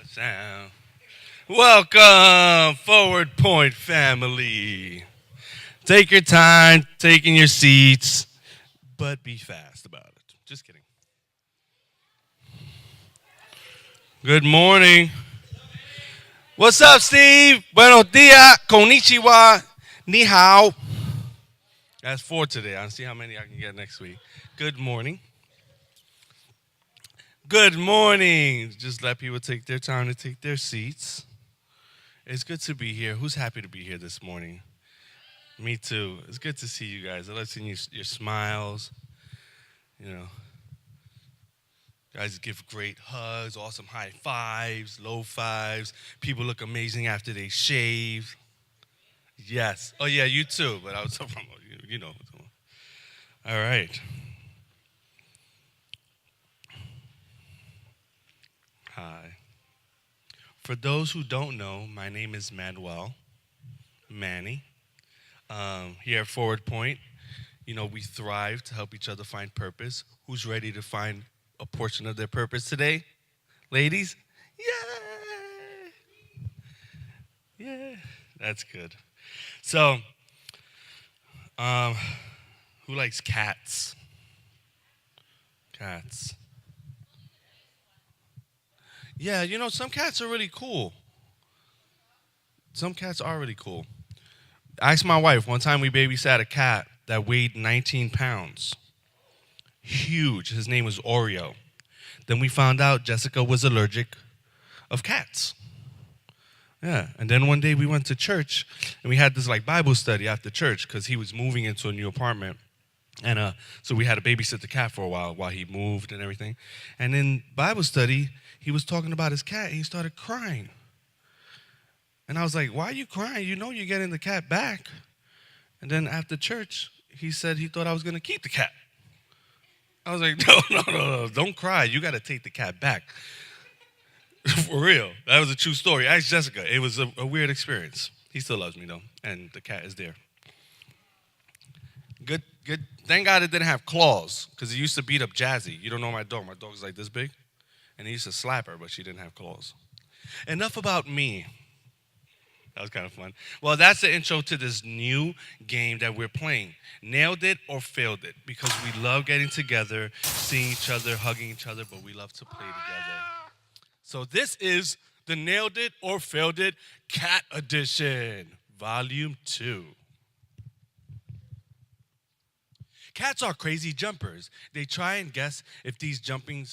Sound. Welcome, Forward Point family. Take your time, taking your seats, but be fast about it. Just kidding. Good morning. What's up, Steve? Buenos dias, konnichiwa, ni hao. That's four today. I'll see how many I can get next week. Good morning. Good morning. Just let people take their time to take their seats. It's good to be here. Who's happy to be here this morning? Me too. It's good to see you guys. I love seeing your smiles. You know, guys give great hugs, awesome high fives, low fives. People look amazing after they shave. Yes. Oh yeah, you too. But I was talking about you know. All right. Hi. For those who don't know, my name is Manuel Manny. Here at Forward Point, we thrive to help each other find purpose. Who's ready to find a portion of their purpose today? Ladies? Yay! Yeah, that's good. So, um, who likes cats? Cats. Yeah, some cats are really cool. Some cats are really cool. I asked my wife one time we babysat a cat that weighed 19 pounds. Huge. His name was Oreo. Then we found out Jessica was allergic of cats. Yeah, and then one day we went to church and we had this like Bible study after church because he was moving into a new apartment. And so we had to babysit the cat for a while he moved and everything. And in Bible study, he was talking about his cat and he started crying. And I was like, why are you crying? You know you're getting the cat back. And then after church, he said he thought I was going to keep the cat. I was like, no, don't cry. You got to take the cat back. For real. That was a true story. Ask Jessica. It was a weird experience. He still loves me, though, and the cat is there. Good. Thank God it didn't have claws, because he used to beat up Jazzy. You don't know my dog. My dog's like this big, and he used to slap her, but she didn't have claws. Enough about me. That was kind of fun. Well, that's the intro to this new game that we're playing. Nailed it or failed it, because we love getting together, seeing each other, hugging each other, but we love to play together. So this is the Nailed It or Failed It Cat Edition, Volume 2. Cats are crazy jumpers. They try and guess if these jumping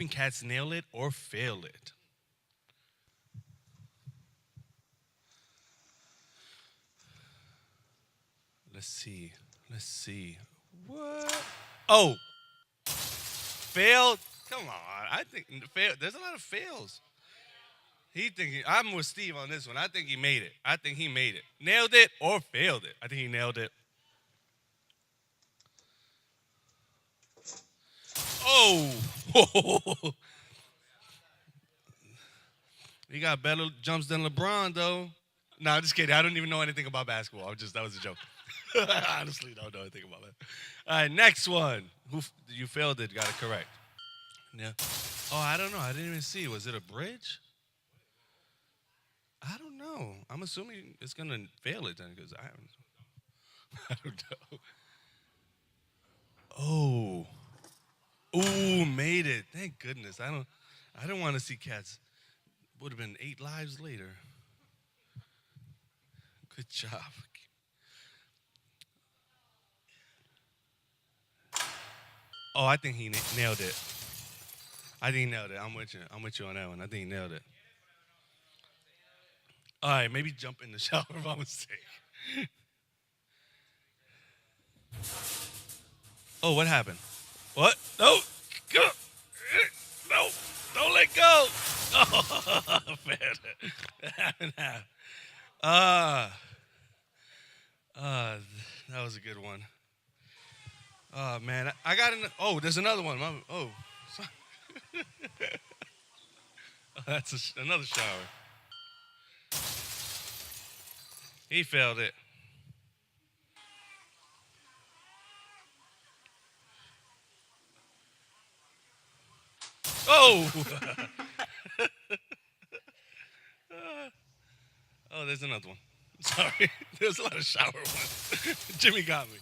cats nail it or fail it. Let's see. What? Oh, failed. Come on. I think fail. There's a lot of fails. I'm with Steve on this one. I think he made it. Nailed it or failed it. I think he nailed it. Oh. He got better jumps than LeBron though. No, I'm just kidding. I don't even know anything about basketball. That was a joke. Honestly, don't know anything about that. All right, next one. You failed it? Got it correct. Yeah. Oh, I don't know. I didn't even see. Was it a bridge? I don't know. I'm assuming it's gonna fail it then because I don't know. Oh. Ooh, made it. Thank goodness. I don't want to see cats. Would have been 8 lives later. Good job. Oh, I think he nailed it. I think he nailed it. I'm with you. I'm with you on that one. I think he nailed it. All right, maybe jump in the shower by mistake. Oh, what happened? What? No. Go. No. Don't let go. Oh, man. Half and half. Ah. Uh, that was a good one. Oh, man. I got an. Oh, there's another one. Oh. That's another shower. He failed it. Oh. Oh, there's another one. Sorry. There's a lot of shower ones. Jimmy got me.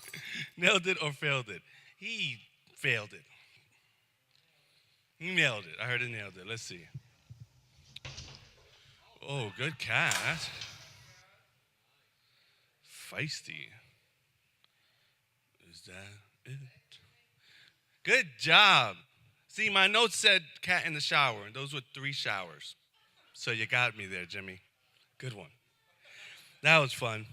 Nailed it or failed it? He failed it. He nailed it. I heard he nailed it. Let's see. Oh, good cat. Feisty. Is that it? Good job. See, my notes said cat in the shower, and those were 3 showers. So you got me there, Jimmy. Good one. That was fun.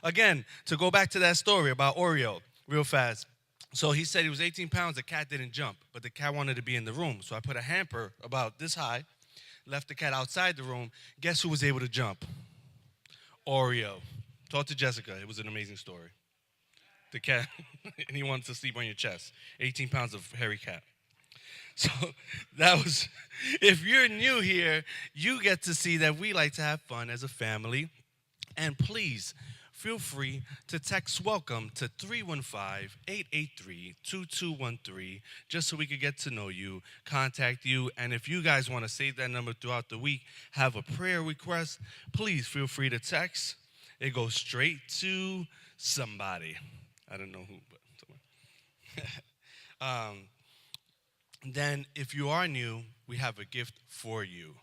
Again, to go back to that story about Oreo real fast. So he said he was 18 pounds. The cat didn't jump, but the cat wanted to be in the room. So I put a hamper about this high, left the cat outside the room. Guess who was able to jump? Oreo. Talk to Jessica. It was an amazing story. The cat, and he wanted to sleep on your chest. 18 pounds of hairy cat. So that was, if you're new here, you get to see that we like to have fun as a family. And please, feel free to text WELCOME to 315-883-2213 just so we could get to know you, contact you. And if you guys want to save that number throughout the week, have a prayer request, please feel free to text. It goes straight to somebody. I don't know who, but someone. Then, if you are new, we have a gift for you.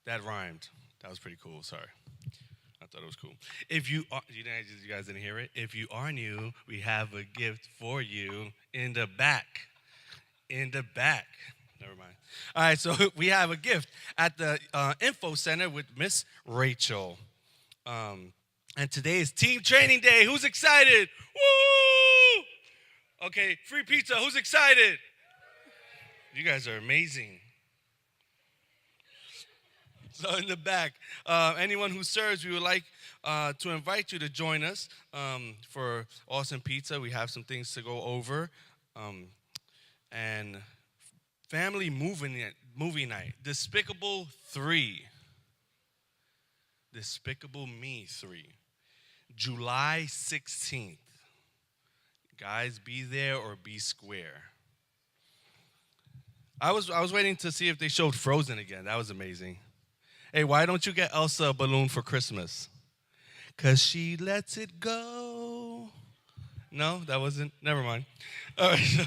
That rhymed. That was pretty cool. Sorry. I thought it was cool. If you are, you guys didn't hear it? If you are new, we have a gift for you in the back. In the back. Never mind. All right, so we have a gift at the info center with Miss Rachel. And today is team training day. Who's excited? Woo! Okay, free pizza. Who's excited? You guys are amazing. So in the back, anyone who serves, we would like to invite you to join us for awesome pizza. We have some things to go over. And family movie night. Despicable 3. Despicable Me 3. July 16th. Guys, be there or be square. I was waiting to see if they showed Frozen again. That was amazing. Hey, why don't you get Elsa a balloon for Christmas? 'Cause she lets it go. No, that wasn't. Never mind. All right.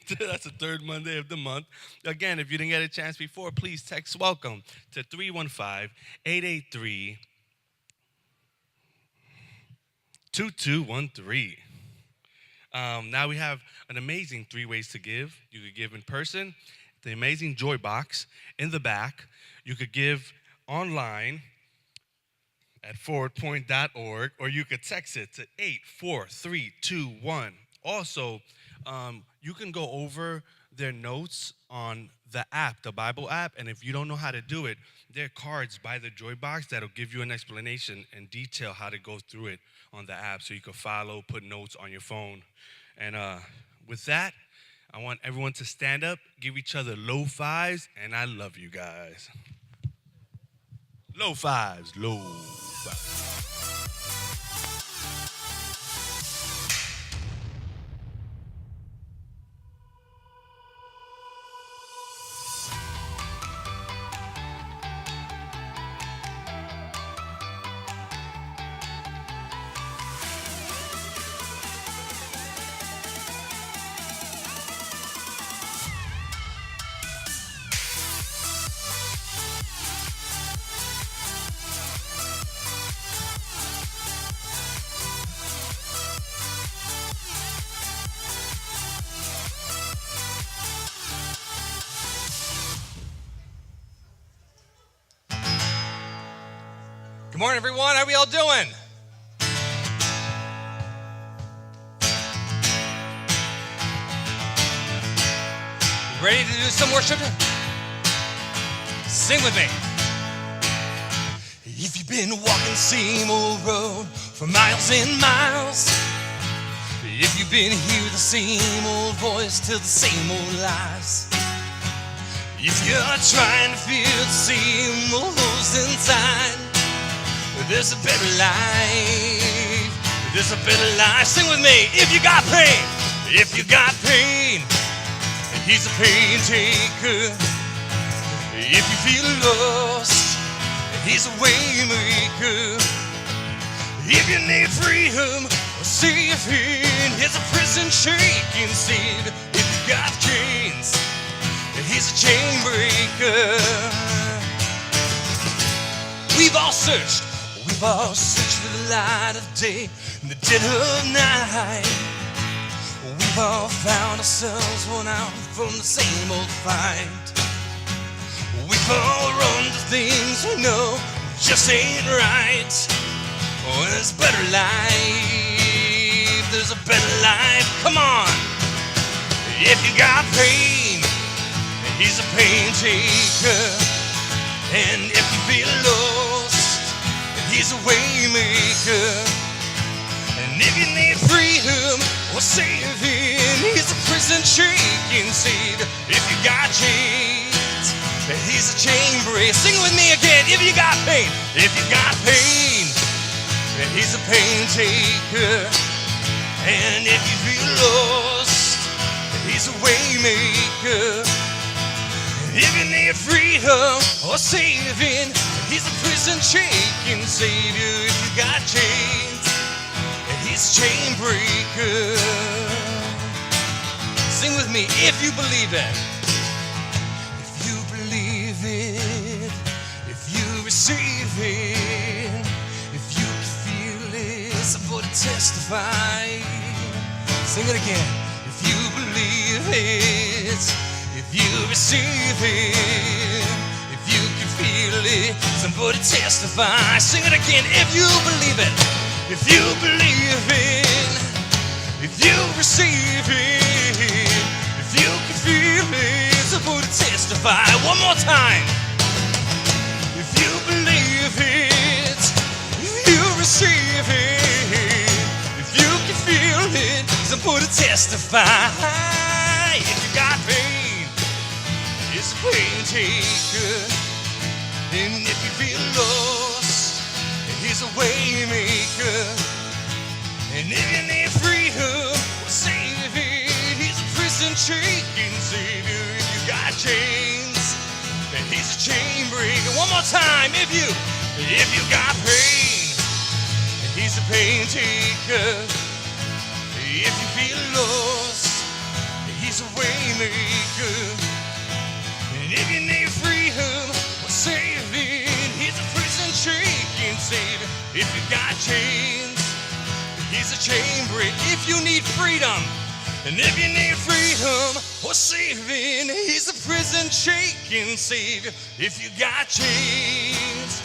That's the 3rd Monday of the month. Again, if you didn't get a chance before, please text WELCOME to 315-883-2213. Now we have an amazing 3 ways to give. You could give in person, the amazing Joy Box in the back. You could give online at forwardpoint.org, or you could text it to 84321. Also, you can go over their notes on the app, the Bible app, and if you don't know how to do it, there are cards by the Joy Box that'll give you an explanation and detail how to go through it on the app so you can follow, put notes on your phone. And with that, I want everyone to stand up, give each other low fives, and I love you guys. Low fives, low fives. Good morning, everyone. How are we all doing? Ready to do some worship? Sing with me. If you've been walking the same old road for miles and miles, if you've been hearing the same old voice tell the same old lies, if you're trying to feel the same old holes inside, there's a better life. There's a better life. Sing with me. If you got pain, if you got pain, He's a pain taker. If you feel lost, He's a way maker. If you need freedom, save him. He's a prison shaking Savior. If you got chains, he's a chain breaker. We've all searched for the light of day in the dead of night. We've all found ourselves worn out from the same old fight. We've all run to things we know just ain't right. Oh, there's a better life, there's a better life, come on. If you got pain, he's a pain taker. And if you feel lost, he's a way maker. And if you need freedom or saving, he's a prison shaking Savior. If you got chains, he's a chain breaker. Sing with me again. If you got pain, if you got pain, he's a pain taker. And if you feel lost, he's a way maker. If you need freedom or saving, he's a prison shaking Savior. If you got chains, he's a chain breaker. Sing with me, if you believe it. If you believe it, if you receive it, if you can feel it, somebody testify. Sing it again. If you believe it, if you receive it, if you can feel it, somebody testify. Sing it again. If you believe it, if you believe it, if you receive it, if you can feel it, somebody testify. One more time. If you believe it, if you receive it, if you can feel it, somebody testify. If you got pain, it's a pain taker. And if you feel lost, he's a way maker. And if you need freedom or saving, he's a prison shaking Savior. If you got chains, then he's a chain breaker. One more time. If you got pain, he's a pain taker. If you feel lost, he's a way maker. And if you need freedom or saving, he's a prison shaking Savior. If you got chains, he's a chain breaker. If you need freedom, and if you need freedom or saving, he's a prison shaking Savior. If you got chains,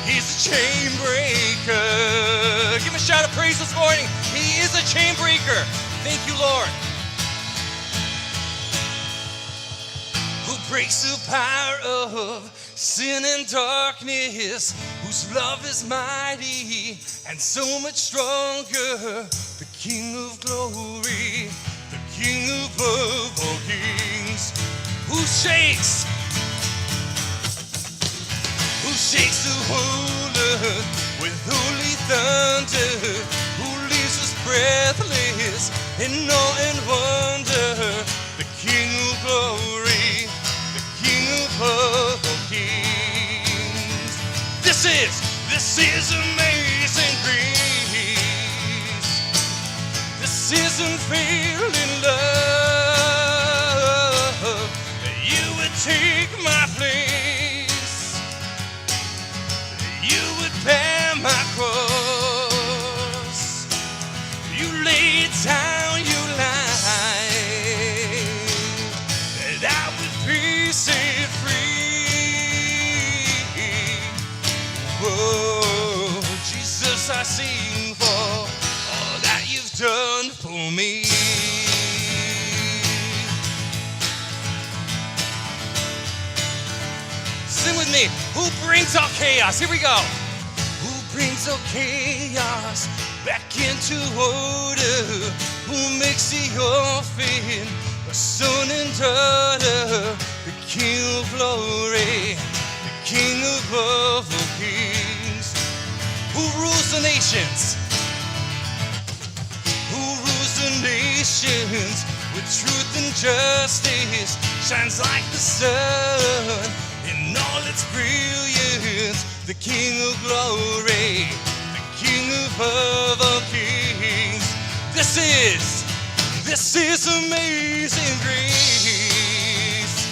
he's a chain breaker. Give him a shout of praise this morning. He is a chain breaker. Thank you, Lord. Who breaks the power of sin and darkness, whose love is mighty and so much stronger. The King of glory, the King above all kings, who shakes the whole earth with holy thunder, who leaves us breathless in awe and wonder. The King of glory, the King above all kings. This is amazing grace. This is unfailing love. That you would take my place, you would bear my cross, you laid down your life, that I would be set free. Whoa, Jesus, I sing for all that you've done for me. Sing with me. Who brings all chaos? Here we go. Who brings all chaos back into order? Who makes the orphan a son and daughter? The King of glory, the King above all kings. Who rules the nations? Who rules the nations with truth and justice? Shines like the sun in in all its brilliance, the King of glory, the King of all kings. This is amazing grace.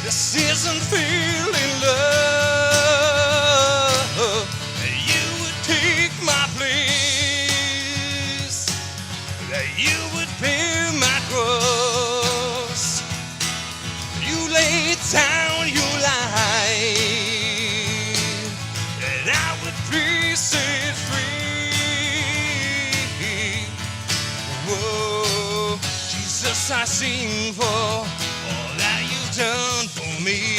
This is unfailing love. You would take my place, that you would bear my cross. You laid down your life, that I would be set free. Whoa, Jesus, I sing for all that you've done for me.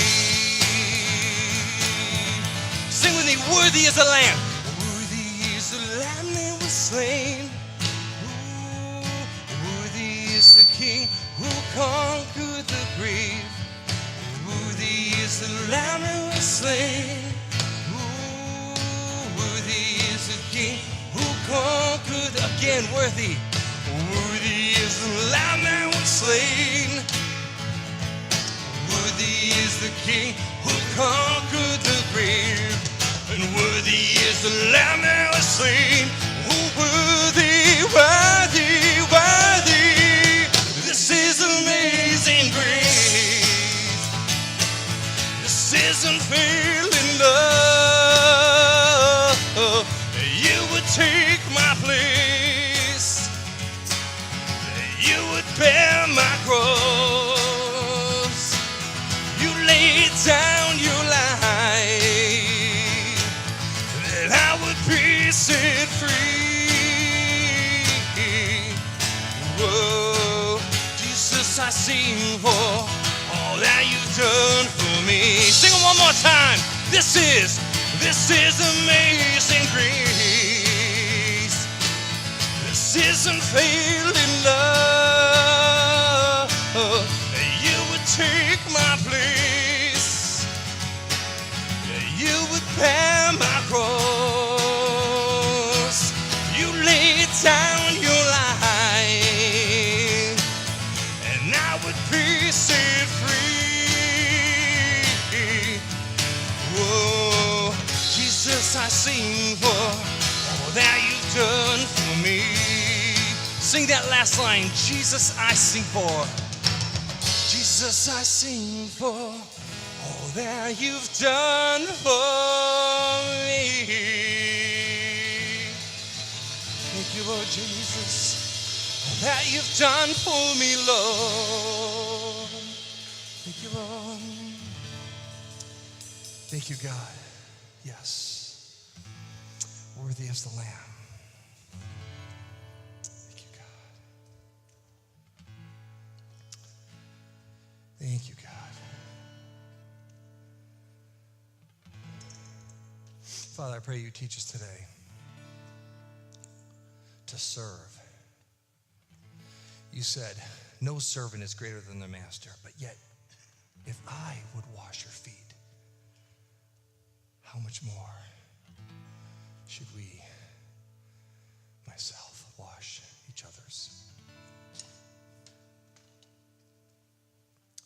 Sing with me, worthy is the Lamb. Worthy is the Lamb that was slain. Ooh, worthy is the King who conquered the grave. Worthy is the Lamb that was slain. Ooh, worthy is the King who conquered again. Worthy. Worthy is the Lamb that was slain. Worthy is the King who conquered the grave. And worthy is the Lamb that was slain. Oh, worthy, worthy, worthy. This is amazing grace. This is unfailing love. You would take my place. You would bear my cross. You laid down your life, that I would be set free. Whoa, Jesus, I sing for all that you've done for me. Sing it one more time. This is amazing grace. This is unfailing love. You would take my place. You would bear my cross. You laid down your life, and I would be set free. Whoa, Jesus, I sing for all that you've done for me. Sing that last line. Jesus, I sing for. Jesus, I sing for all that you've done for me. Thank you, Lord Jesus, all that you've done for me, Lord. Thank you, Lord. Thank you, God. Yes. Worthy is the Lamb. Thank you, God. Thank you, God. Father, I pray you teach us today to serve. You said, no servant is greater than their master, but yet, if I would wash your feet, how much more should we, myself, wash each other's?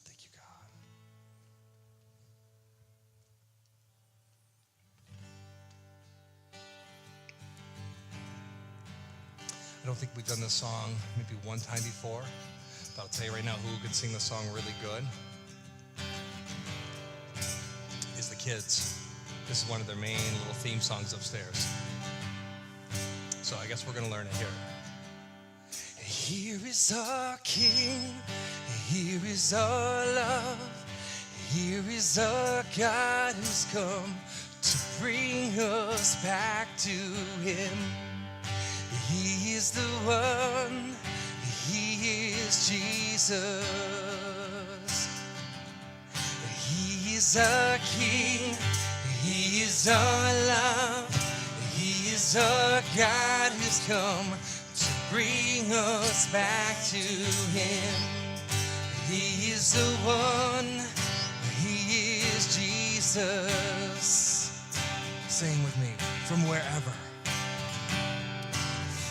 Thank you, God. I don't think we've done this song maybe one time before, but I'll tell you right now who can sing the song really good is the kids. This is one of their main little theme songs upstairs. So I guess we're going to learn it here. Here is our King, here is our love, here is our God who's come to bring us back to Him. He is the one, He is Jesus. He is our King, He is our love, He is our God who's come to bring us back to Him. He is the one, He is Jesus. Sing with me, from wherever.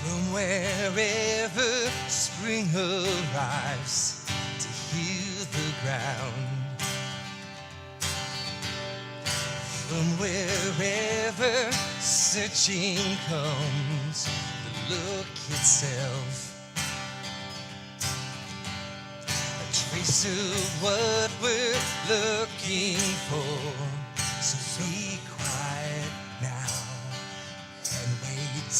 From wherever spring arrives to heal the ground. From wherever searching comes, the look itself, a trace of what we're looking for. So be quiet now and wait.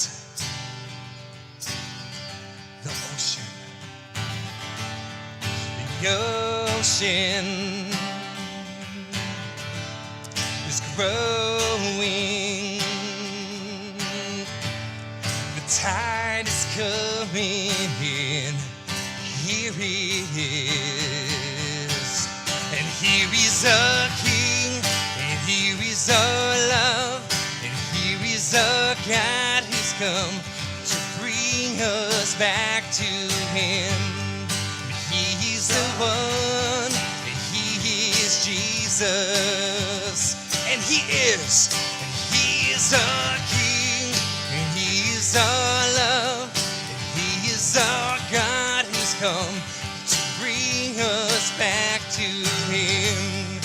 The ocean is growing. The tide is coming in. Here he is, and here is our King, and here is our love, and here is our God who's come to bring us back to Him. He's the one, He is Jesus, and He is our King, and He is our love, and He is our God who's come to bring us back to Him.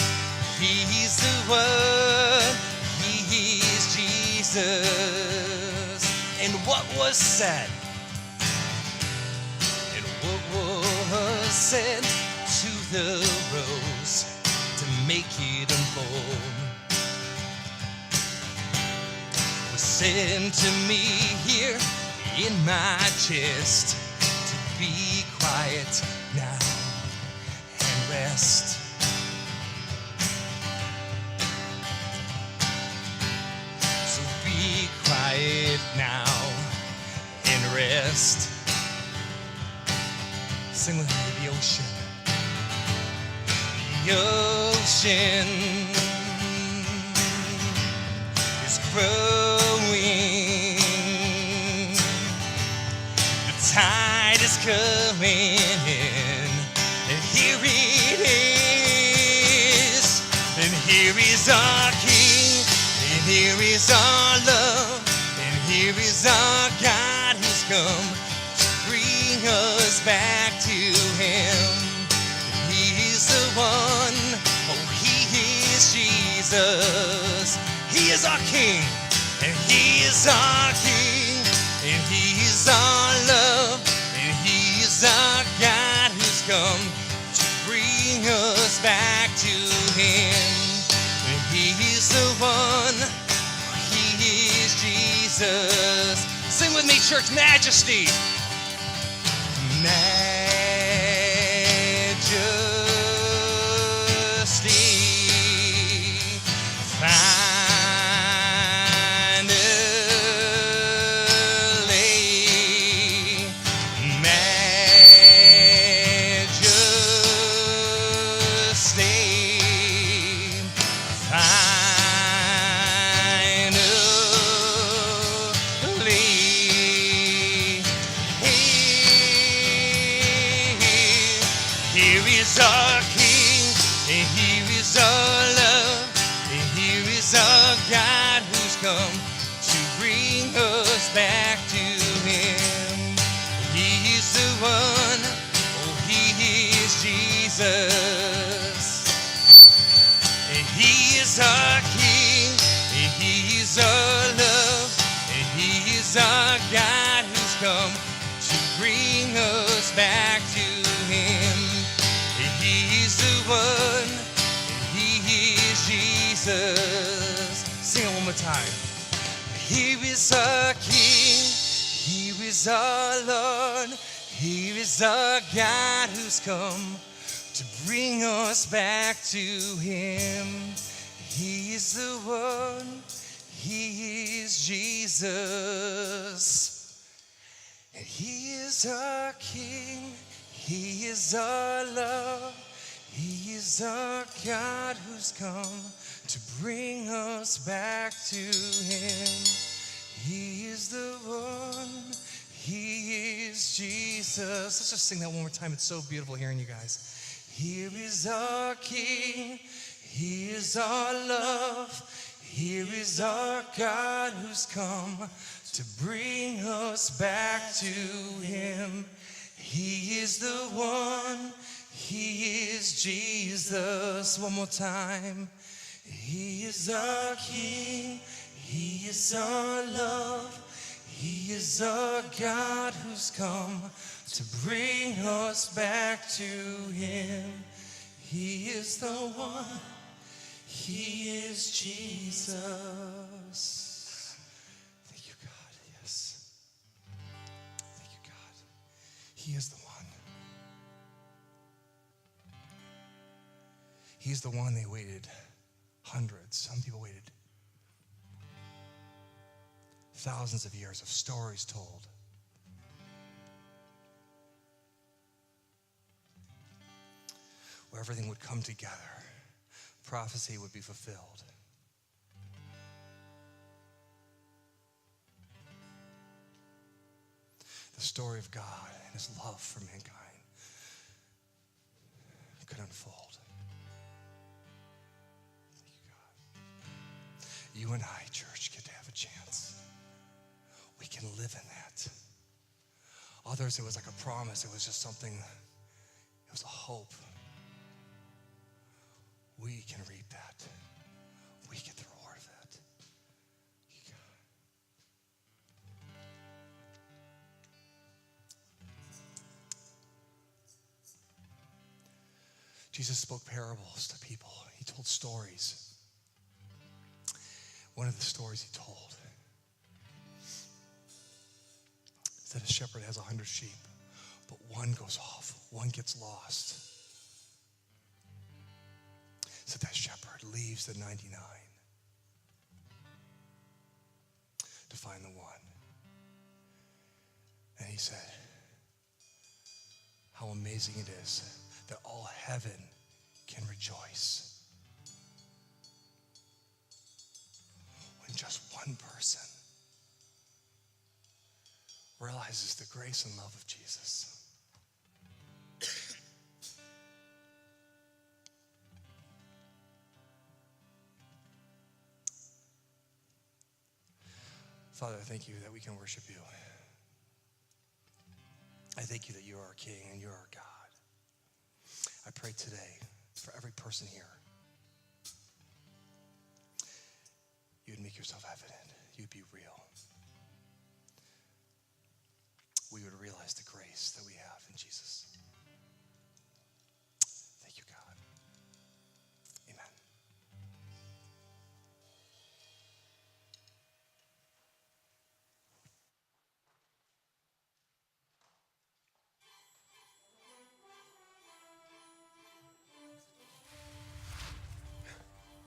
He's the one, He is Jesus. And what was said, and what was said to the rose to make it unfold was said to me here in my chest to be quiet now and rest. So be quiet now and rest. Sing with me, the ocean. The ocean is growing. The tide is coming in. And here it is. And here is our King. And here is our love. And here is our God who's come to bring us back to Him. He's the one, oh, He is Jesus. He is our King, and He is our King, and He is our love, and He is our God who's come to bring us back to Him. And He is the one, He is Jesus. Sing with me, church. Majesty. Here is our King, and here is our love, and here is our God who's come to bring us back to Him. He is the one, oh, He is Jesus. And He is our King, and He is our love, and He is our God who's come to bring us back to Him. He's the one, and He is Jesus. Sing it one more time. Here is our King, here is our Lord, here is our God who's come to bring us back to Him. He is the one, He is Jesus, and He is our King. He is our love, He is our God who's come to bring us back to Him. He is the one, He is Jesus. Let's just sing that one more time. It's so beautiful hearing you guys. Here is our King, He is our love, here is our God who's come to bring us back to Him. He is the one, He is Jesus. One more time. He is our King. He is our love. He is our God who's come to bring us back to Him. He is the one. He is Jesus. Thank you, God. Yes. Thank you, God. He is the one. He's the one they waited hundreds. Some people waited thousands of years of stories told. Where everything would come together. Prophecy would be fulfilled. The story of God and His love for mankind could unfold. Thank you, God. You and I, church, get to have a chance. We can live in that. Others, it was like a promise. It was just something, it was a hope. We can reap that. We get the reward of that. Jesus spoke parables to people. He told stories. One of the stories He told is that a shepherd has 100 sheep, but one goes off, one gets lost. So that shepherd leaves the 99 to find the one. And he said, how amazing it is that all heaven can rejoice when just one person realizes the grace and love of Jesus. Father, I thank you that we can worship you. I thank you that you are our King and you are our God. I pray today for every person here, you would make yourself evident. You'd be real. We would realize the grace that we have in Jesus. Thank you, God. Amen.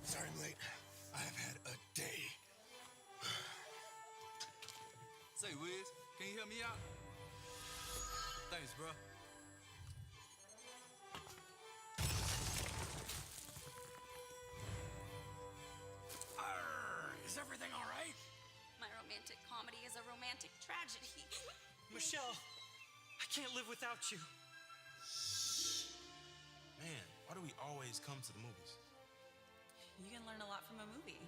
Sorry I'm late. I've had a day. Say, Wiz, can you help me out? Thanks, bro. Is everything all right? My romantic comedy is a romantic tragedy. Michelle, I can't live without you. Man, why do we always come to the movies? You can learn a lot from a movie.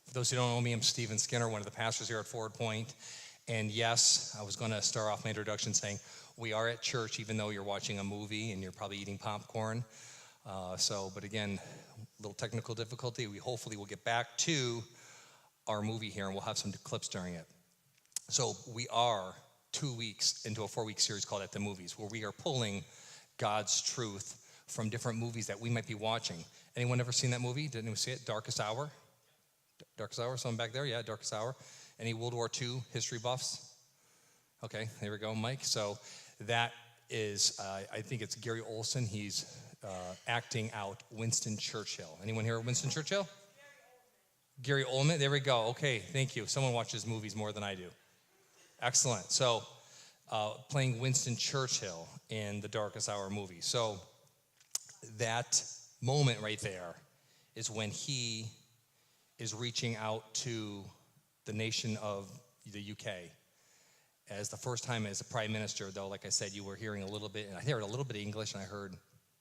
For those who don't know me, I'm Stephen Skinner, one of the pastors here at Forward Point. And yes, I was going to start off my introduction saying we are at church, even though you're watching a movie and you're probably eating popcorn. But again, a little technical difficulty. We hopefully will get back to our movie here and we'll have some clips during it. So we are 2 weeks into a 4-week series called At the Movies, where we are pulling God's truth from different movies that we might be watching. Anyone ever seen that movie? Did anyone see it? Darkest Hour? Darkest Hour, someone back there? Yeah, Darkest Hour. Any World War II history buffs? Okay, there we go, Mike. So that is, I think it's Gary Olson. He's acting out Winston Churchill. Anyone here Winston Churchill? Gary Oldman, there we go. Okay, thank you. Someone watches movies more than I do. Excellent. So playing Winston Churchill in the Darkest Hour movie. So that moment right there is when he is reaching out to the nation of the UK as the first time as a prime minister, though, like I said, you were hearing a little bit, and I heard a little bit of English, and I heard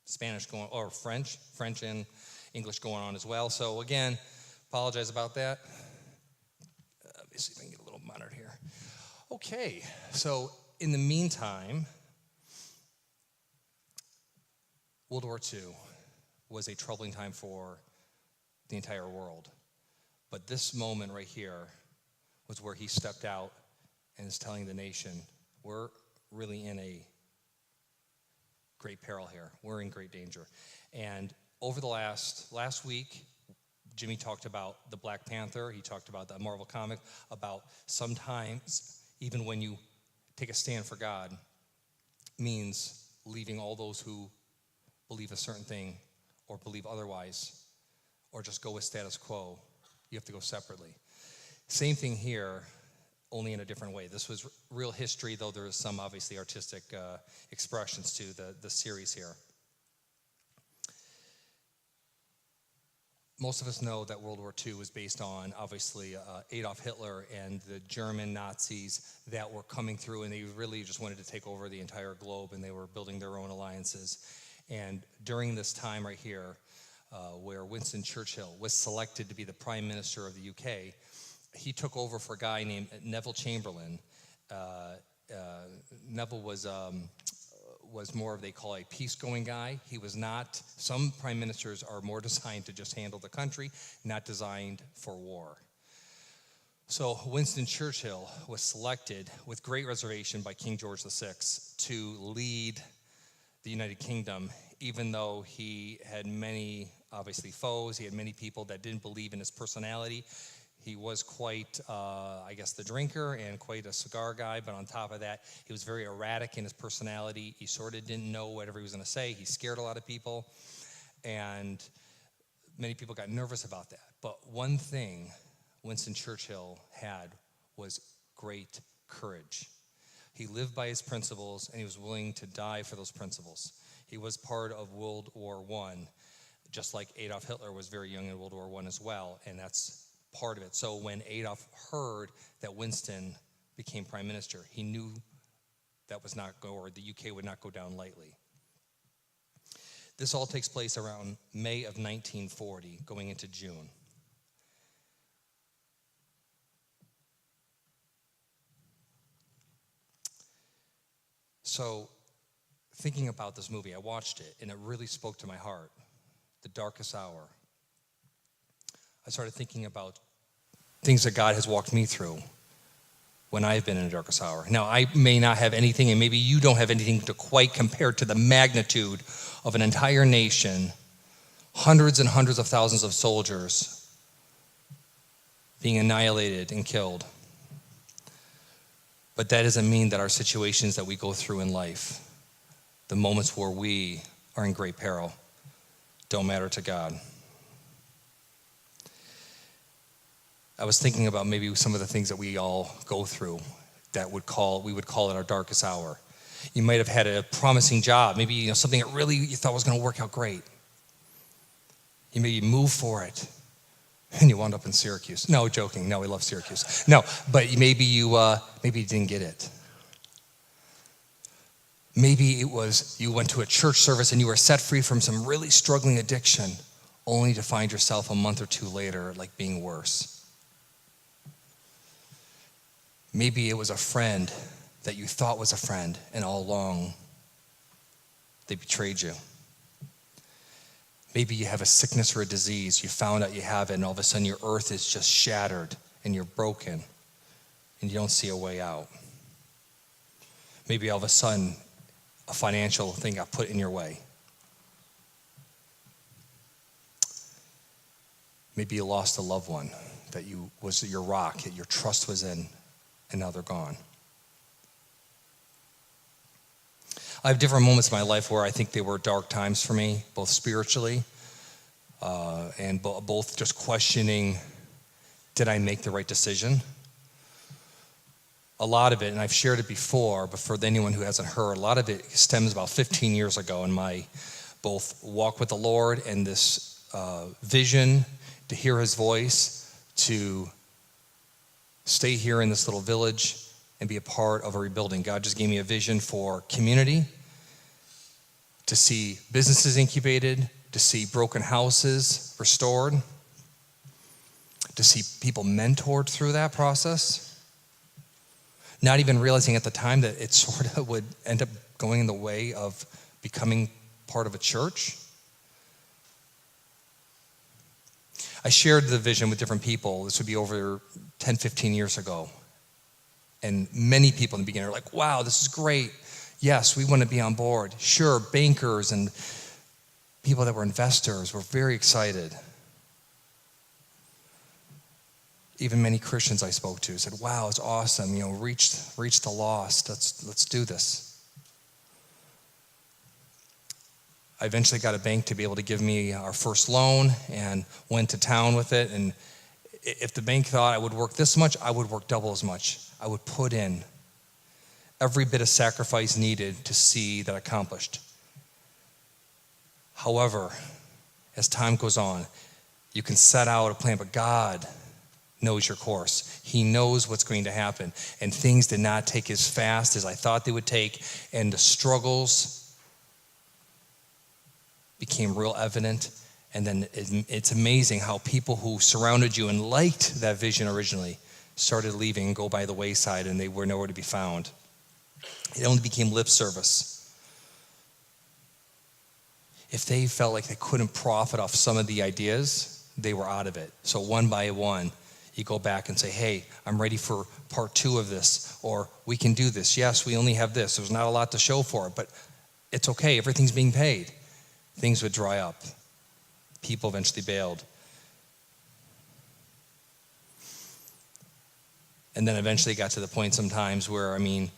Spanish going, or French and English going on as well. So again, apologize about that. Let me see if I can get a little monitored here. Okay, so in the meantime, World War II was a troubling time for the entire world. But this moment right here was where he stepped out and is telling the nation, we're really in a great peril here. We're in great danger. And over the last week, Jimmy talked about the Black Panther. He talked about the Marvel comic, about sometimes, even when you take a stand for God, means leaving all those who believe a certain thing or believe otherwise, or just go with status quo. You have to go separately. Same thing here, only in a different way. This was real history, though there is some obviously artistic expressions to the series here. Most of us know that World War II was based on, obviously, Adolf Hitler and the German Nazis that were coming through, and they really just wanted to take over the entire globe, and they were building their own alliances. And during this time right here, where Winston Churchill was selected to be the Prime Minister of the UK, he took over for a guy named Neville Chamberlain. Neville was more of, they call a peace-going guy. He was not. Some prime ministers are more designed to just handle the country, not designed for war. So Winston Churchill was selected with great reservation by King George VI to lead the United Kingdom, even though he had many, obviously, foes. He had many people that didn't believe in his personality. He was quite, the drinker and quite a cigar guy, but on top of that, he was very erratic in his personality. He sort of didn't know whatever he was going to say. He scared a lot of people, and many people got nervous about that. But one thing Winston Churchill had was great courage. He lived by his principles, and he was willing to die for those principles. He was part of World War I, just like Adolf Hitler was very young in World War I as well, and that's part of it. So when Adolf heard that Winston became prime minister, he knew that was not or the UK would not go down lightly. This all takes place around May of 1940, going into June. So thinking about this movie, I watched it, and it really spoke to my heart. The Darkest Hour. I started thinking about things that God has walked me through when I've been in a darkest hour. Now, I may not have anything, and maybe you don't have anything to quite compare to the magnitude of an entire nation, hundreds and hundreds of thousands of soldiers being annihilated and killed. But that doesn't mean that our situations that we go through in life, the moments where we are in great peril, don't matter to God. I was thinking about maybe some of the things that we all go through that we would call it our darkest hour. You might have had a promising job, maybe something that really you thought was going to work out great. You maybe moved for it, and you wound up in Syracuse. No, joking. No, we love Syracuse. No, but maybe you didn't get it. Maybe it was you went to a church service and you were set free from some really struggling addiction, only to find yourself a month or two later like being worse. Maybe it was a friend that you thought was a friend, and all along they betrayed you. Maybe you have a sickness or a disease. You found out you have it, and all of a sudden your earth is just shattered, and you're broken, and you don't see a way out. Maybe all of a sudden a financial thing got put in your way. Maybe you lost a loved one that was your rock, that your trust was in, and now they're gone. I have different moments in my life where I think they were dark times for me, both spiritually and both just questioning, did I make the right decision? A lot of it, and I've shared it before, but for anyone who hasn't heard, a lot of it stems about 15 years ago in my both walk with the Lord and this vision to hear his voice, to stay here in this little village and be a part of a rebuilding. God just gave me a vision for community, to see businesses incubated, to see broken houses restored, to see people mentored through that process, not even realizing at the time that it sort of would end up going in the way of becoming part of a church. I shared the vision with different people. This would be over 10, 15 years ago. And many people in the beginning are like, wow, this is great. Yes, we want to be on board. Sure, bankers and people that were investors were very excited. Even many Christians I spoke to said, wow, it's awesome. Reach the lost. Let's do this. I eventually got a bank to be able to give me our first loan and went to town with it. And if the bank thought I would work this much, I would work double as much. I would put in every bit of sacrifice needed to see that accomplished. However, as time goes on, you can set out a plan, but God knows your course. He knows what's going to happen. And things did not take as fast as I thought they would take, and the struggles became real evident. And then it's amazing how people who surrounded you and liked that vision originally started leaving and go by the wayside, and they were nowhere to be found. It only became lip service. If they felt like they couldn't profit off some of the ideas, they were out of it. So one by one, you go back and say, hey, I'm ready for part 2 of this, or we can do this. Yes, we only have this. There's not a lot to show for it, but it's okay. Everything's being paid. Things would dry up. People eventually bailed. And then eventually got to the point sometimes where, I mean,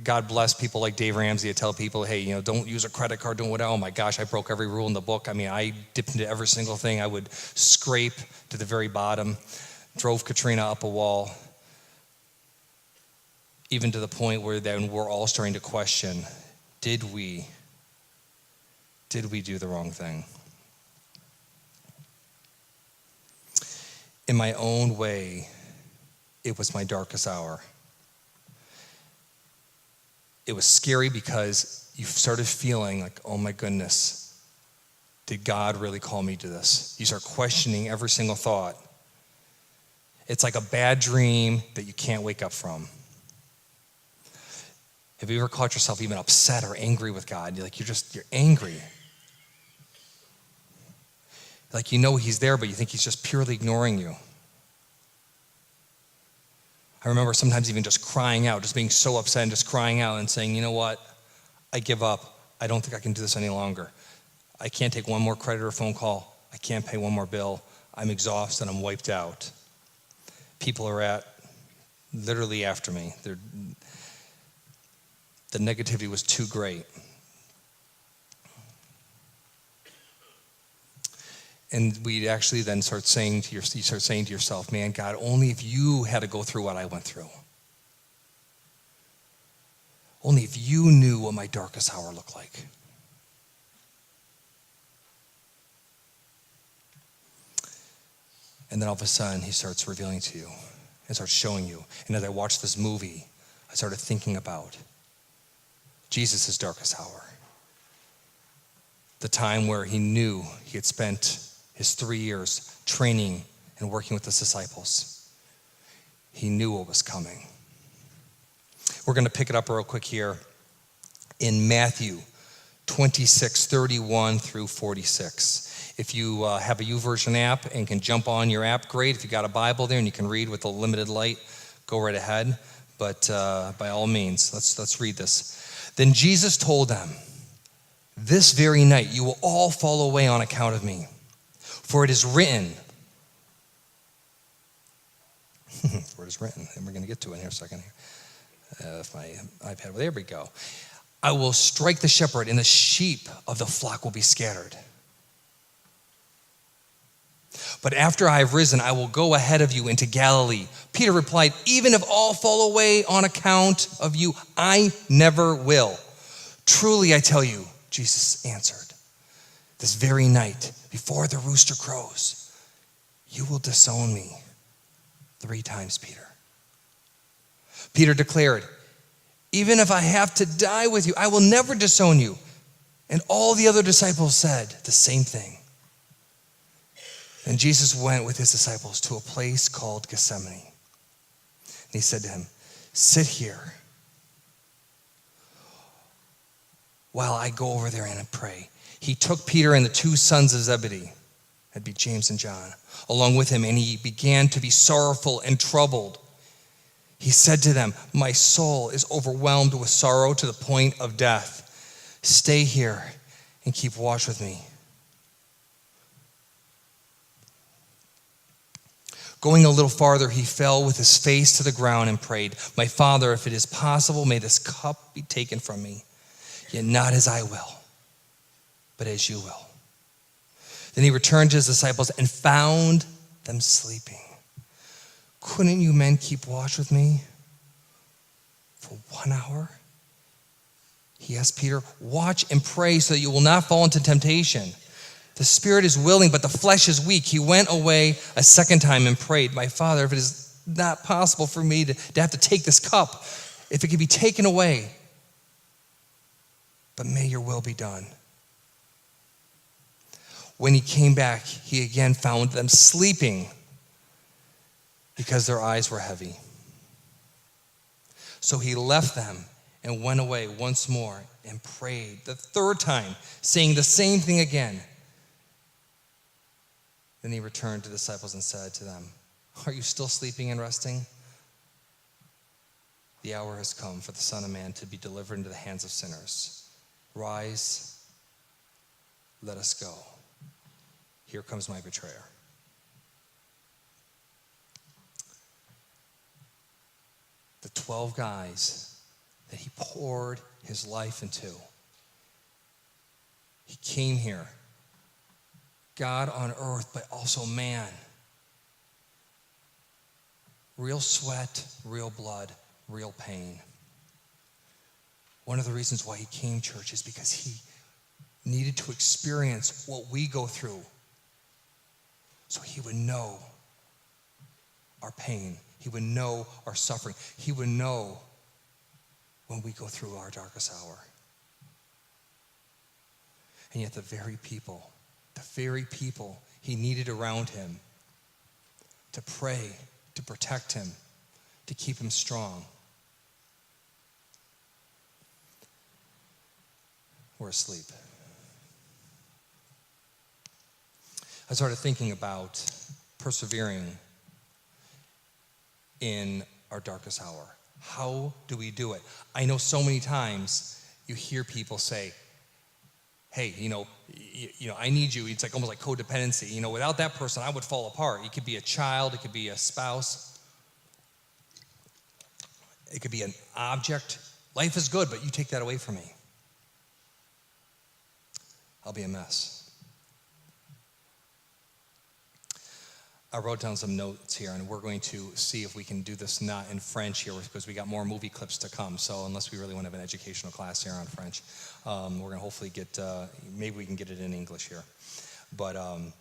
God bless people like Dave Ramsey to tell people, hey, don't use a credit card, don't whatever. Oh my gosh, I broke every rule in the book. I dipped into every single thing. I would scrape to the very bottom, drove Katrina up a wall, even to the point where then we're all starting to question, did we do the wrong thing? In my own way, it was my darkest hour. It was scary because you started feeling like, oh my goodness, did God really call me to this? You start questioning every single thought. It's like a bad dream that you can't wake up from. Have you ever caught yourself even upset or angry with God? You're angry. Like he's there, but you think he's just purely ignoring you. I remember sometimes even just crying out, just being so upset and just crying out and saying, you know what? I give up. I don't think I can do this any longer. I can't take one more creditor phone call. I can't pay one more bill. I'm exhausted. I'm wiped out. People are literally after me. The negativity was too great. And we actually then start saying to yourself, man, God, only if you had to go through what I went through. Only if you knew what my darkest hour looked like. And then all of a sudden, he starts revealing to you and starts showing you. And as I watched this movie, I started thinking about Jesus' darkest hour. The time where he knew he had spent his 3 years training and working with his disciples. He knew what was coming. We're going to pick it up real quick here in Matthew 26:31 through 46. If you have a YouVersion app and can jump on your app, great. If you got a Bible there and you can read with a limited light, go right ahead. But by all means, let's read this. Then Jesus told them, "This very night you will all fall away on account of me. For it is written," for it is written, and we're going to get to it in here a second. If my iPad, there we go. "I will strike the shepherd, and the sheep of the flock will be scattered. But after I have risen, I will go ahead of you into Galilee." Peter replied, "Even if all fall away on account of you, I never will." "Truly I tell you," Jesus answered, "this very night, before the rooster crows, you will disown me 3 times, Peter." Peter declared, "Even if I have to die with you, I will never disown you." And all the other disciples said the same thing. And Jesus went with his disciples to a place called Gethsemane. And he said to him, "Sit here while I go over there and pray." He took Peter and the two sons of Zebedee, that'd be James and John, along with him, and he began to be sorrowful and troubled. He said to them, "My soul is overwhelmed with sorrow to the point of death. Stay here and keep watch with me." Going a little farther, he fell with his face to the ground and prayed, "My Father, if it is possible, may this cup be taken from me. Yet not as I will, but as you will." Then he returned to his disciples and found them sleeping. "Couldn't you men keep watch with me for 1 hour?" He asked Peter, "Watch and pray so that you will not fall into temptation. The spirit is willing, but the flesh is weak." He went away a second time and prayed, "My Father, if it is not possible for me to have to take this cup, if it can be taken away, but may your will be done." When he came back, he again found them sleeping because their eyes were heavy. So he left them and went away once more and prayed the third time, saying the same thing again. Then he returned to the disciples and said to them, "Are you still sleeping and resting? The hour has come for the Son of Man to be delivered into the hands of sinners. Rise, let us go. Here comes my betrayer." The 12 guys that he poured his life into. He came here, God on earth, but also man. Real sweat, real blood, real pain. One of the reasons why he came, church, is because he needed to experience what we go through so he would know our pain. He would know our suffering. He would know when we go through our darkest hour. And yet the very people he needed around him to pray, to protect him, to keep him strong, were asleep. I started thinking about persevering in our darkest hour. How do we do it? I know so many times you hear people say, "Hey, I need you." It's like almost like codependency. Without that person, I would fall apart. It could be a child. It could be a spouse. It could be an object. Life is good, but you take that away from me, I'll be a mess. I wrote down some notes here, and we're going to see if we can do this not in French here, because we got more movie clips to come. So unless we really want to have an educational class here on French, we're going to hopefully get, maybe we can get it in English here. But I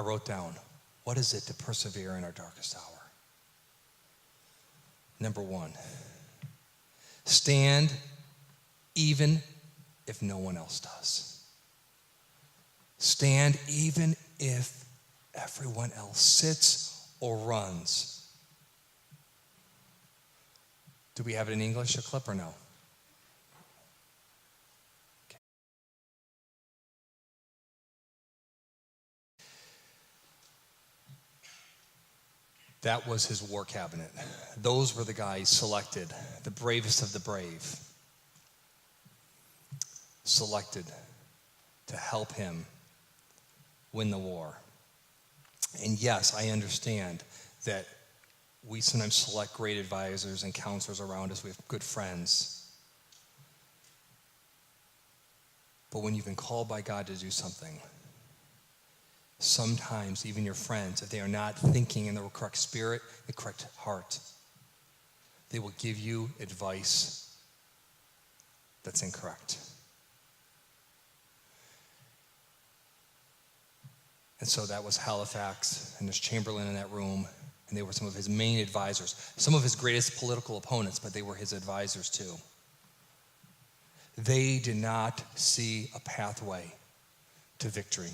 wrote down, what is it to persevere in our darkest hour? Number 1, stand even if no one else does. Stand even if everyone else sits or runs. Do we have it in English, a clip, or no? Okay. That was his war cabinet. Those were the guys selected, the bravest of the brave, selected to help him win the war. And yes, I understand that we sometimes select great advisors and counselors around us. We have good friends. But when you've been called by God to do something, sometimes even your friends, if they are not thinking in the correct spirit, the correct heart, they will give you advice that's incorrect. And so that was Halifax, and there's Chamberlain in that room, And they were some of his main advisors, some of his greatest political opponents, but they were his advisors too. They did not see a pathway to victory.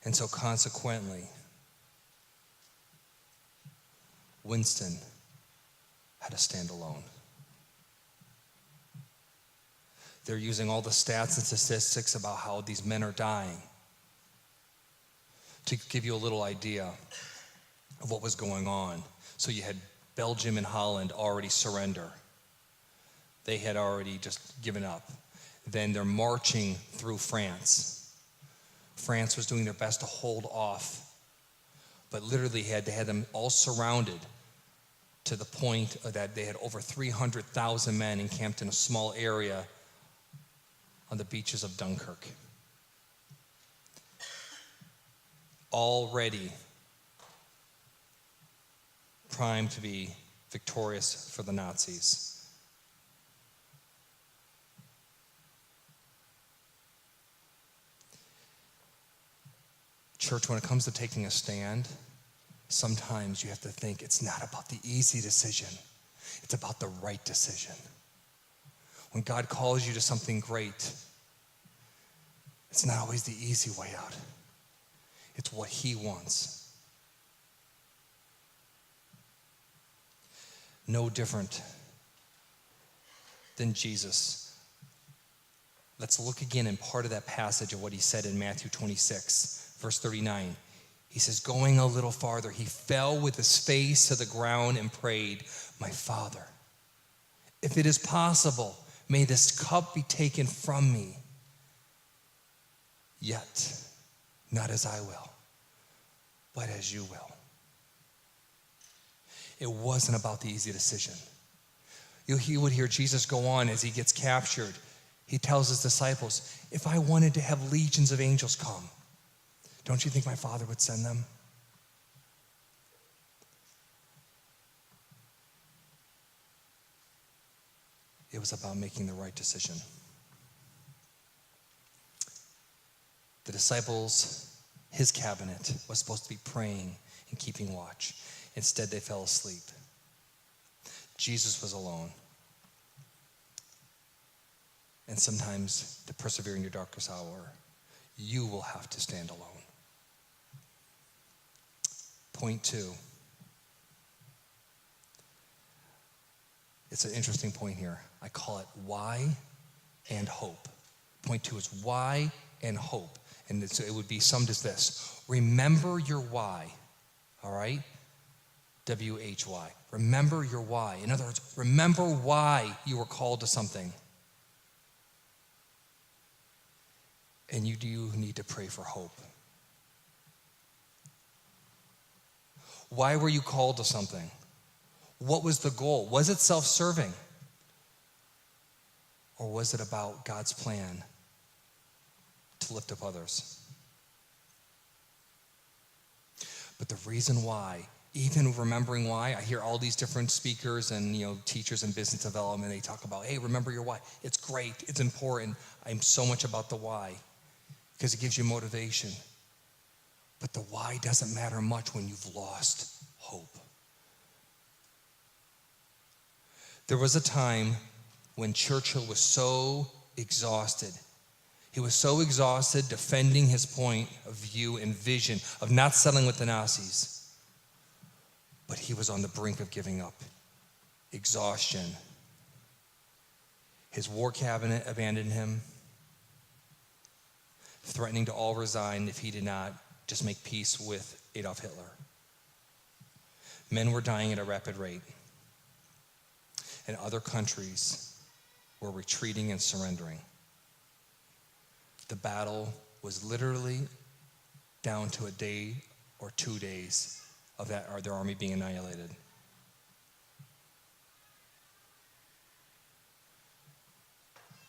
And so consequently, Winston had to stand alone. They're using all the stats and statistics about how these men are dying to give you a little idea of what was going on. So you had Belgium and Holland already surrender. They had already just given up. Then they're marching through France. France was doing their best to hold off, but literally they had them all surrounded to the point that they had over 300,000 men encamped in a small area on the beaches of Dunkirk. Already primed to be victorious for the Nazis. Church, when it comes to taking a stand, sometimes you have to think it's not about the easy decision. It's about the right decision. When God calls you to something great, it's not always the easy way out. It's what he wants. No different than Jesus. Let's look again in part of that passage of what he said in Matthew 26, verse 39. He says, going a little farther, he fell with his face to the ground and prayed, my Father, if it is possible, may this cup be taken from me. Yet, not as I will, but as you will. It wasn't about the easy decision. You would hear Jesus go on as he gets captured. He tells his disciples, if I wanted to have legions of angels come, don't you think my Father would send them? It was about making the right decision. The disciples, his cabinet, was supposed to be praying and keeping watch. Instead, they fell asleep. Jesus was alone. And sometimes, to persevere in your darkest hour, you will have to stand alone. Point 2. It's an interesting point here. I call it why and hope. Point 2 is why and hope. And so it would be summed as this. Remember your why. All right? W-H-Y. Remember your why. In other words, remember why you were called to something. And you do need to pray for hope. Why were you called to something? What was the goal? Was it self-serving? Or was it about God's plan to lift up others? But the reason why, even remembering why, I hear all these different speakers and teachers in business development, they talk about, hey, remember your why. It's great, it's important. I'm so much about the why because it gives you motivation. But the why doesn't matter much when you've lost hope. There was a time when Churchill was so exhausted. He was so exhausted defending his point of view and vision of not settling with the Nazis. But he was on the brink of giving up. Exhaustion. His war cabinet abandoned him, threatening to all resign if he did not just make peace with Adolf Hitler. Men were dying at a rapid rate. And other countries were retreating and surrendering. The battle was literally down to a day or 2 days of their army being annihilated.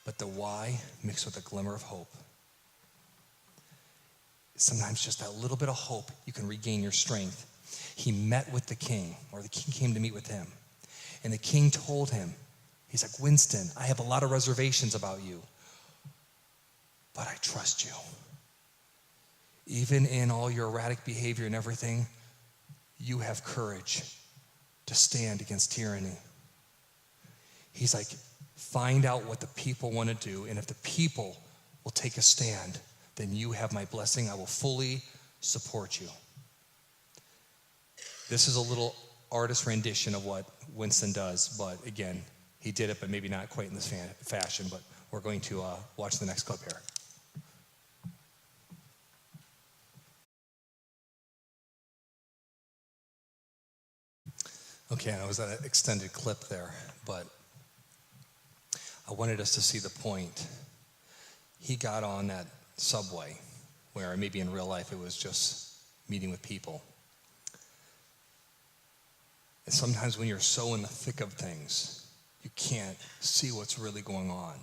But the why mixed with a glimmer of hope. Sometimes just that little bit of hope, you can regain your strength. He met with the king, or the king came to meet with him. And the king told him, he's like, Winston, I have a lot of reservations about you, but I trust you. Even in all your erratic behavior and everything, you have courage to stand against tyranny. He's like, find out what the people want to do, and if the people will take a stand, then you have my blessing. I will fully support you. This is a little artist rendition of what Winston does, but again, he did it, but maybe not quite in this fashion, but we're going to watch the next clip here. Okay, that was an extended clip there, but I wanted us to see the point. He got on that subway, where maybe in real life it was just meeting with people. And sometimes when you're so in the thick of things, you can't see what's really going on.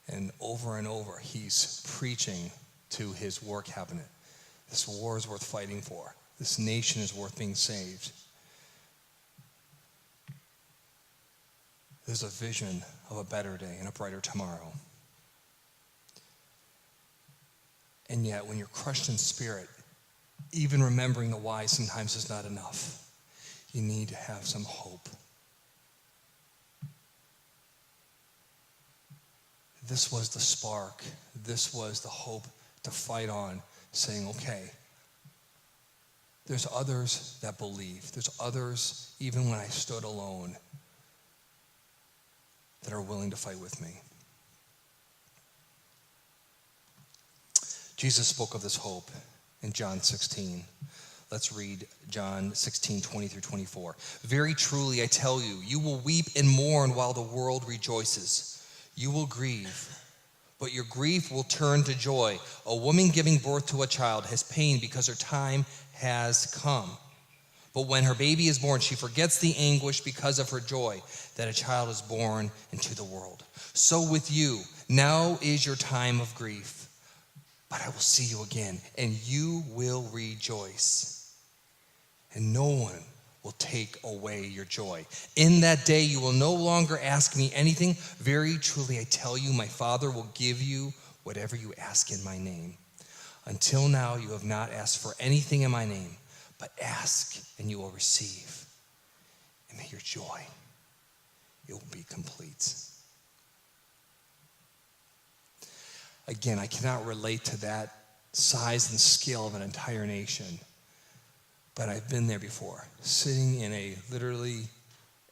And over, he's preaching to his war cabinet. This war is worth fighting for. This nation is worth being saved. There's a vision of a better day and a brighter tomorrow. And yet, when you're crushed in spirit, even remembering the why sometimes is not enough. You need to have some hope. This was the spark. This was the hope to fight on, saying, okay, there's others that believe. There's others, even when I stood alone, that are willing to fight with me. Jesus spoke of this hope in John 16. Let's read John 16, 20 through 24. Very truly, I tell you, you will weep and mourn while the world rejoices. You will grieve, but your grief will turn to joy. A woman giving birth to a child has pain because her time has come. But when her baby is born, she forgets the anguish because of her joy that a child is born into the world. So with you, now is your time of grief, but I will see you again, and you will rejoice, and no one will take away your joy. In that day, you will no longer ask me anything. Very truly, I tell you, my Father will give you whatever you ask in my name. Until now, you have not asked for anything in my name. But ask and you will receive, and may your joy, it will be complete. Again, I cannot relate to that size and scale of an entire nation, but I've been there before, sitting in literally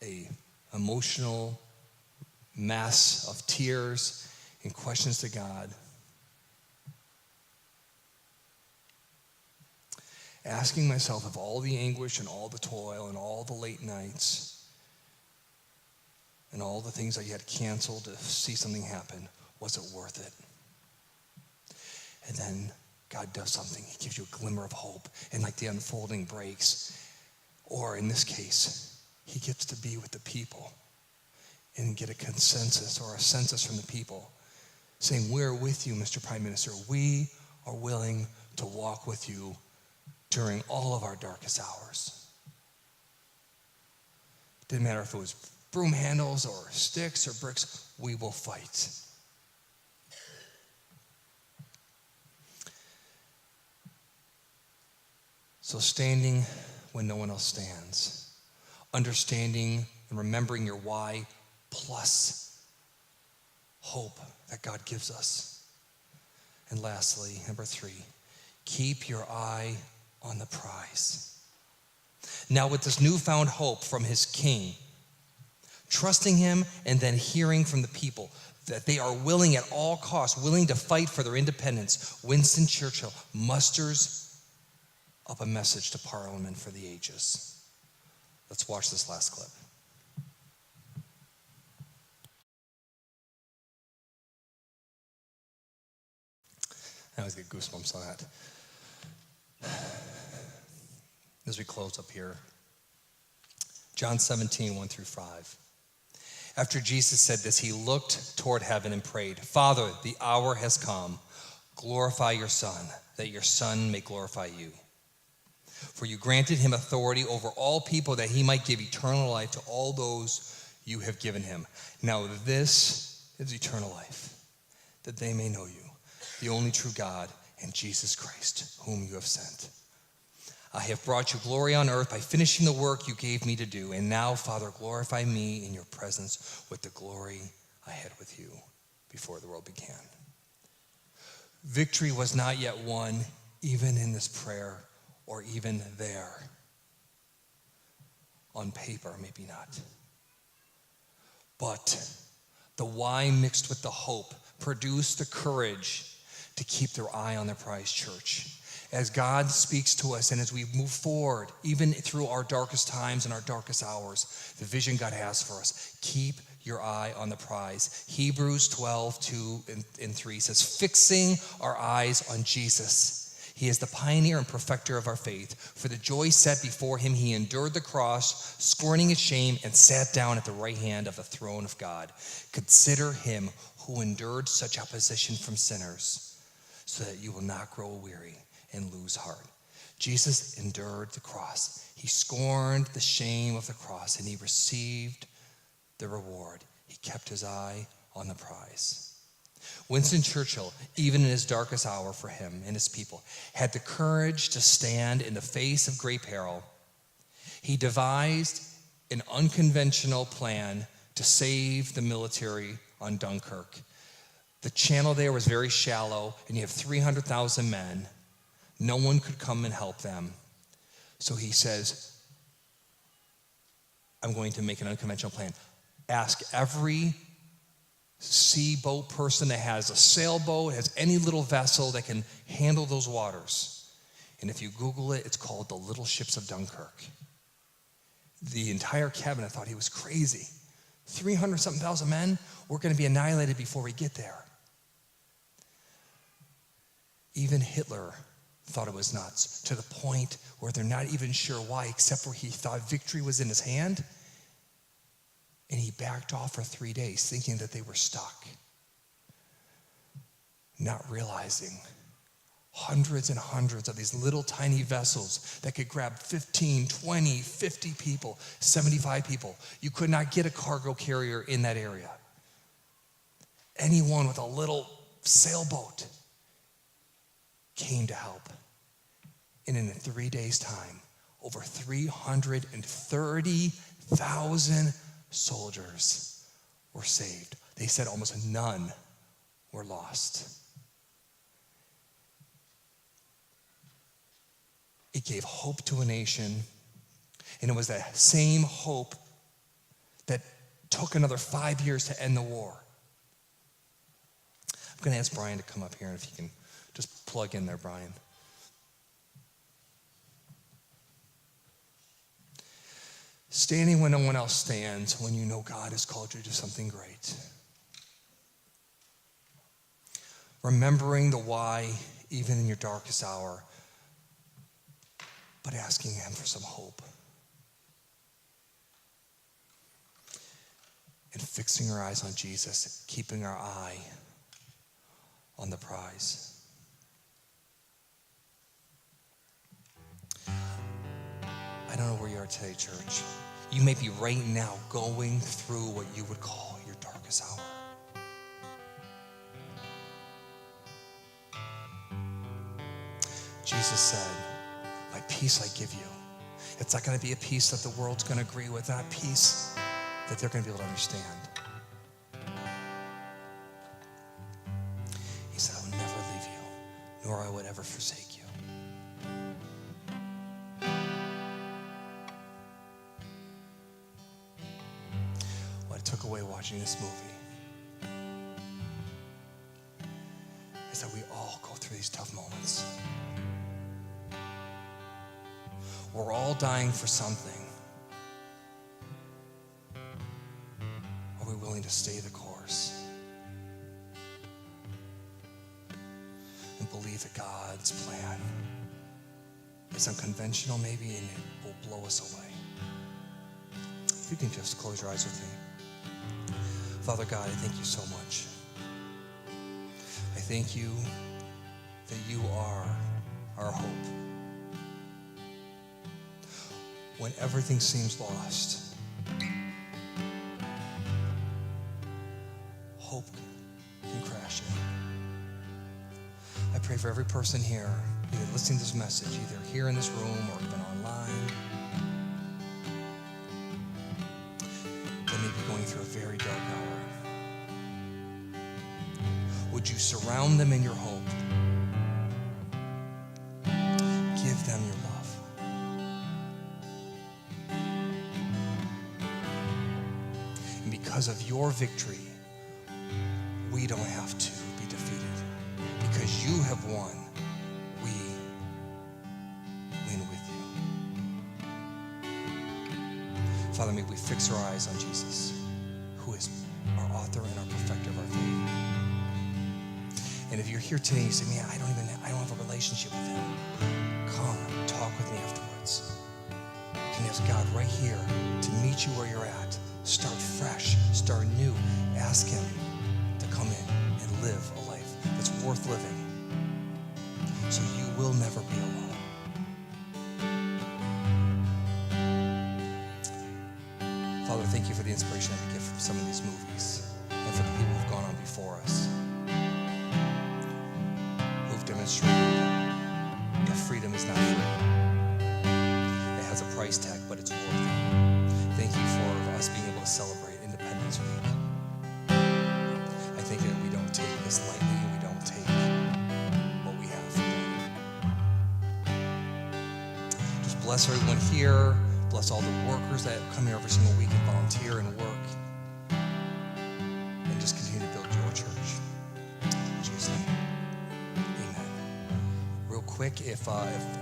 a emotional mess of tears and questions to God. Asking myself if all the anguish and all the toil and all the late nights and all the things I had canceled to see something happen, was it worth it? And then God does something. He gives you a glimmer of hope, and like the unfolding breaks. Or in this case, he gets to be with the people and get a consensus or a census from the people saying, we're with you, Mr. Prime Minister. We are willing to walk with you during all of our darkest hours. Didn't matter if it was broom handles or sticks or bricks, we will fight. So standing when no one else stands, understanding and remembering your why plus hope that God gives us. And lastly, number 3, keep your eye on the prize. Now with this newfound hope from his king, trusting him and then hearing from the people that they are willing at all costs, willing to fight for their independence, Winston Churchill musters up a message to Parliament for the ages. Let's watch this last clip. I always get goosebumps on that. As we close up here, John 17, 1 through 5. After Jesus said this, he looked toward heaven and prayed, Father, the hour has come. Glorify your Son, that your Son may glorify you. For you granted him authority over all people, that he might give eternal life to all those you have given him. Now this is eternal life, that they may know you, the only true God, and Jesus Christ, whom you have sent. I have brought you glory on earth by finishing the work you gave me to do. And now, Father, glorify me in your presence with the glory I had with you before the world began. Victory was not yet won, even in this prayer, or even there. On paper, maybe not. But the why mixed with the hope produced the courage to keep their eye on the prize, church. As God speaks to us and as we move forward, even through our darkest times and our darkest hours, the vision God has for us, keep your eye on the prize. Hebrews 12:2-3 says, fixing our eyes on Jesus. He is the pioneer and perfecter of our faith. For the joy set before him, he endured the cross, scorning its shame, and sat down at the right hand of the throne of God. Consider him who endured such opposition from sinners, so that you will not grow weary and lose heart. Jesus endured the cross. He scorned the shame of the cross, and he received the reward. He kept his eye on the prize. Winston Churchill, even in his darkest hour for him and his people, had the courage to stand in the face of great peril. He devised an unconventional plan to save the military on Dunkirk. The channel there was very shallow, and you have 300,000 men. No one could come and help them. So he says, I'm going to make an unconventional plan. Ask every sea boat person that has a sailboat, has any little vessel that can handle those waters. And if you Google it, it's called the Little Ships of Dunkirk. The entire cabinet thought he was crazy. 300-something thousand men, we're going to be annihilated before we get there. Even Hitler thought it was nuts, to the point where they're not even sure why, except for he thought victory was in his hand. And he backed off for 3 days, thinking that they were stuck. Not realizing hundreds and hundreds of these little tiny vessels that could grab 15, 20, 50 people, 75 people. You could not get a cargo carrier in that area. Anyone with a little sailboat came to help. And in 3 days' time, over 330,000 soldiers were saved. They said almost none were lost. It gave hope to a nation, and it was that same hope that took another 5 years to end the war. I'm going to ask Brian to come up here, and if you can just plug in there, Brian. Standing when no one else stands, when you know God has called you to something great. Remembering the why, even in your darkest hour, but asking him for some hope. And fixing our eyes on Jesus, keeping our eye on the prize. I don't know where you are today, church. You may be right now going through what you would call your darkest hour. Jesus said, my peace I give you. It's not going to be a peace that the world's going to agree with, not peace that they're going to be able to understand. He said, I will never leave you, nor I would ever forsake you. Took away watching this movie is that we all go through these tough moments. We're all dying for something. Are we willing to stay the course and believe that God's plan is unconventional maybe, and it will blow us away? If you can just close your eyes with me. Father God, I thank you so much. I thank you that you are our hope. When everything seems lost, hope can crash in. I pray for every person here either listening to this message, either here in this room or even online, they may be going through a very dark hour. Would you surround them in your hope? Give them your love. And because of your victory, we don't have to be defeated. Because you have won, we win with you. Father, may we fix our eyes on Jesus, who is our author and our perfecter of our faith. And if you're here today and you say, man, I don't have a relationship with him, come talk with me afterwards. You can ask God right here to meet you where you're at. Start fresh, start new. Ask him to come in and live a life that's worth living, so you will never be alone. Father, thank you for the inspiration that we get from some of these movies and for the people who've gone on before us, who've demonstrated that freedom is not free. It has a price tag, but it's worth it. Thank you for us being able to celebrate Independence Week. I think that we don't take this lightly, and we don't take what we have for granted. Just bless everyone here. Bless all the workers that come here every single week and volunteer and work. And just continue to build your church. In Jesus' name, amen. Real quick, if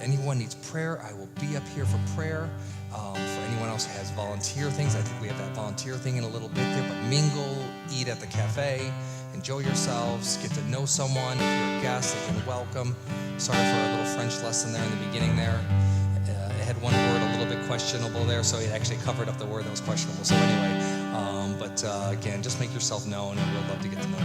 anyone needs prayer, I will be up here for prayer. For anyone else who has volunteer things, I think we have that volunteer thing in a little bit there. But mingle, eat at the cafe, enjoy yourselves, get to know someone. If you're a guest, they can welcome. Sorry for a little French lesson there in the beginning there. It had one word a little bit questionable there, so it actually covered up the word that was questionable. So anyway, but again, just make yourself known, and we'd love to get to know